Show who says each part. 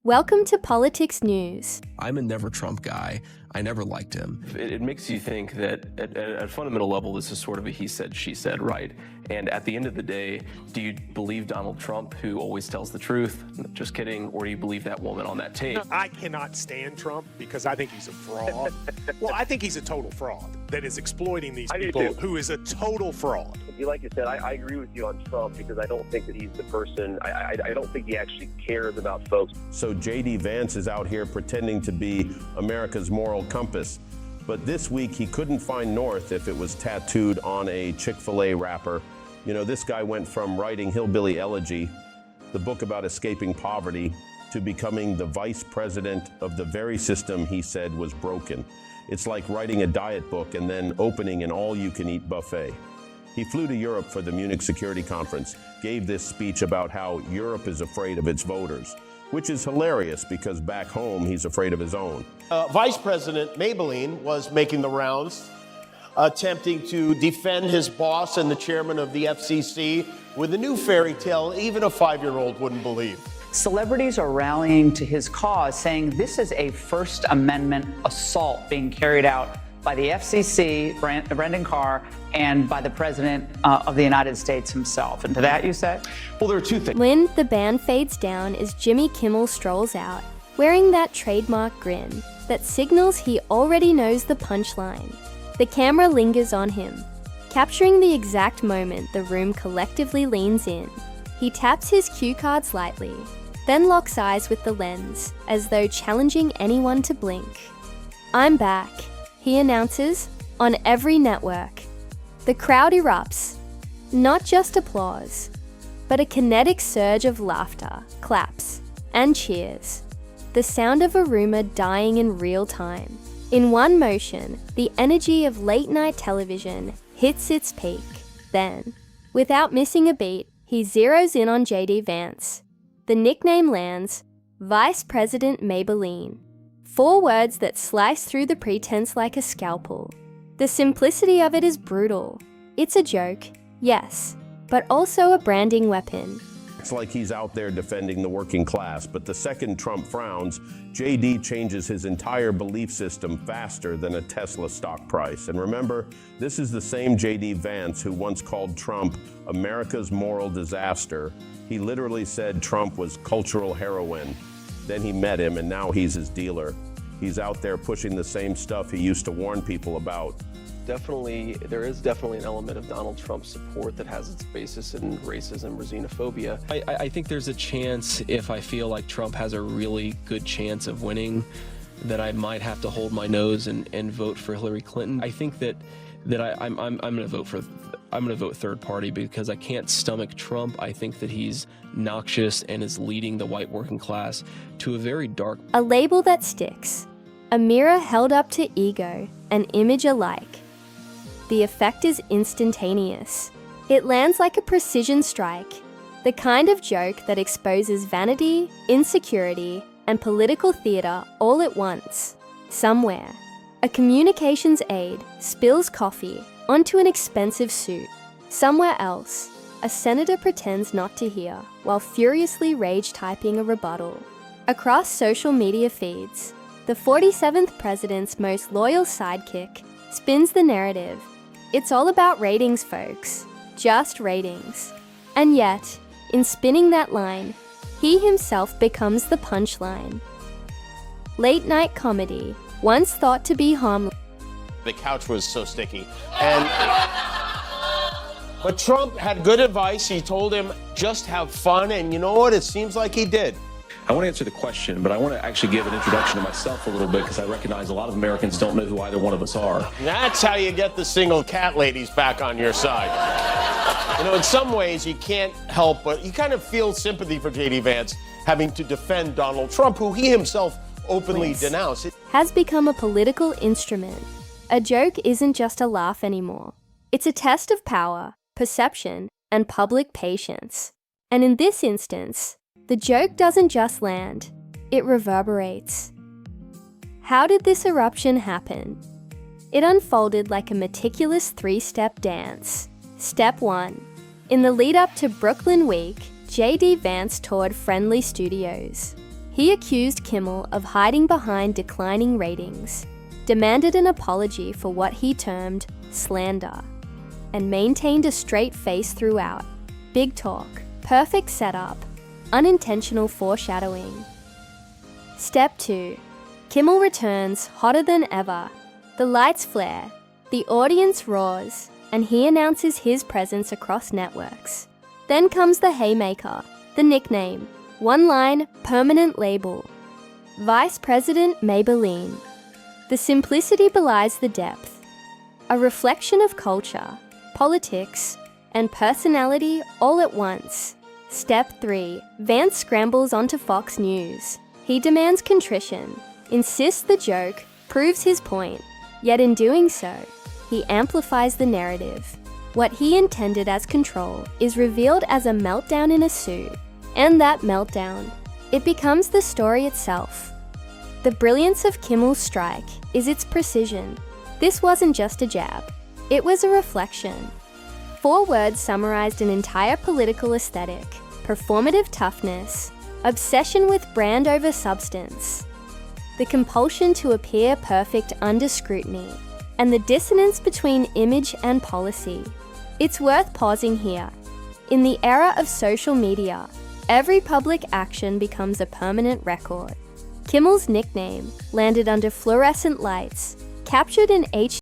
Speaker 1: Welcome to Politics News.
Speaker 2: I'm a never Trump guy. I never liked him.
Speaker 3: It makes you think that at a fundamental level, this is sort of a he said, she said, right? And at the end of the day, do you believe Donald Trump, who always tells the truth? Just kidding. Or do you believe that woman on that tape?
Speaker 4: I cannot stand Trump because I think he's a fraud. Well, I think he's a total fraud that is exploiting these people, who is a total fraud.
Speaker 5: Like you said, I agree with you on Trump because I don't think that he's the person. I don't think he actually cares about folks.
Speaker 6: So JD Vance is out here pretending to be America's moral compass. But this week he couldn't find north if it was tattooed on a Chick-fil-A wrapper. You know, this guy went from writing Hillbilly Elegy, the book about escaping poverty, to becoming the vice president of the very system he said was broken. It's like writing a diet book and then opening an all-you-can-eat buffet. He flew to Europe for the Munich Security Conference, gave this speech about how Europe is afraid of its voters, which is hilarious because back home he's afraid of his own.
Speaker 7: Vice President Maybelline was making the rounds, attempting to defend his boss and the chairman of the FCC with a new fairy tale even a 5-year-old wouldn't believe.
Speaker 8: Celebrities are rallying to his cause, saying this is a First Amendment assault being carried out by the FCC, Brendan Carr, and by the President of the United States himself. And to that you say?
Speaker 3: Well, there are two things.
Speaker 1: When the band fades down as Jimmy Kimmel strolls out, wearing that trademark grin that signals he already knows the punchline. The camera lingers on him, capturing the exact moment the room collectively leans in. He taps his cue cards lightly, then locks eyes with the lens, as though challenging anyone to blink. "I'm back," he announces, on every network. The crowd erupts, not just applause, but a kinetic surge of laughter, claps, and cheers. The sound of a rumor dying in real time. In one motion, the energy of late-night television hits its peak. Then, without missing a beat, he zeroes in on JD Vance. The nickname lands, Vice President Maybelline. 4 words that slice through the pretense like a scalpel. The simplicity of it is brutal. It's a joke, yes, but also a branding weapon.
Speaker 6: It's like he's out there defending the working class, but the second Trump frowns, JD changes his entire belief system faster than a Tesla stock price. And remember, this is the same JD Vance who once called Trump America's moral disaster. He literally said Trump was cultural heroin. Then he met him and now he's his dealer. He's out there pushing the same stuff he used to warn people about.
Speaker 3: There is definitely an element of Donald Trump's support that has its basis in racism or xenophobia. I think there's a chance, if I feel like Trump has a really good chance of winning, that I might have to hold my nose and vote for Hillary Clinton. I think that I'm going to vote third party because I can't stomach Trump. I think that he's noxious and is leading the white working class to a very dark.
Speaker 1: A label that sticks. A mirror held up to ego, an image alike. The effect is instantaneous. It lands like a precision strike, the kind of joke that exposes vanity, insecurity, and political theater all at once. Somewhere, a communications aide spills coffee onto an expensive suit. Somewhere else, a senator pretends not to hear while furiously rage-typing a rebuttal. Across social media feeds, the 47th president's most loyal sidekick spins the narrative. It's all about ratings, folks. Just ratings. And yet, in spinning that line, he himself becomes the punchline. Late-night comedy, once thought to be harmless.
Speaker 7: The couch was so sticky. But Trump had good advice. He told him, just have fun. And you know what? It seems like he did.
Speaker 3: I want to answer the question, but I want to actually give an introduction to myself a little bit because I recognize a lot of Americans don't know who either one of us are.
Speaker 7: That's how you get the single cat ladies back on your side. You know, in some ways, you can't help but you kind of feel sympathy for JD Vance having to defend Donald Trump, who he himself openly denounced.
Speaker 1: Has become a political instrument. A joke isn't just a laugh anymore. It's a test of power, perception, and public patience. And in this instance, the joke doesn't just land, it reverberates. How did this eruption happen? It unfolded like a meticulous 3-step dance. Step 1. In the lead up to Brooklyn Week, JD Vance toured Friendly Studios. He accused Kimmel of hiding behind declining ratings, demanded an apology for what he termed slander, and maintained a straight face throughout. Big talk, perfect setup, unintentional foreshadowing. Step 2. Kimmel returns hotter than ever. The lights flare, the audience roars, and he announces his presence across networks. Then comes the haymaker, the nickname, one-line, permanent label. Vice President Maybelline. The simplicity belies the depth. A reflection of culture, politics, and personality all at once. Step 3. Vance scrambles onto Fox News. He demands contrition, insists the joke, proves his point, yet in doing so, he amplifies the narrative. What he intended as control is revealed as a meltdown in a suit, and that meltdown, it becomes the story itself. The brilliance of Kimmel's strike is its precision. This wasn't just a jab, it was a reflection. 4 words summarized an entire political aesthetic: performative toughness, obsession with brand over substance, the compulsion to appear perfect under scrutiny, and the dissonance between image and policy. It's worth pausing here. In the era of social media, every public action becomes a permanent record. Kimmel's nickname landed under fluorescent lights, captured in HD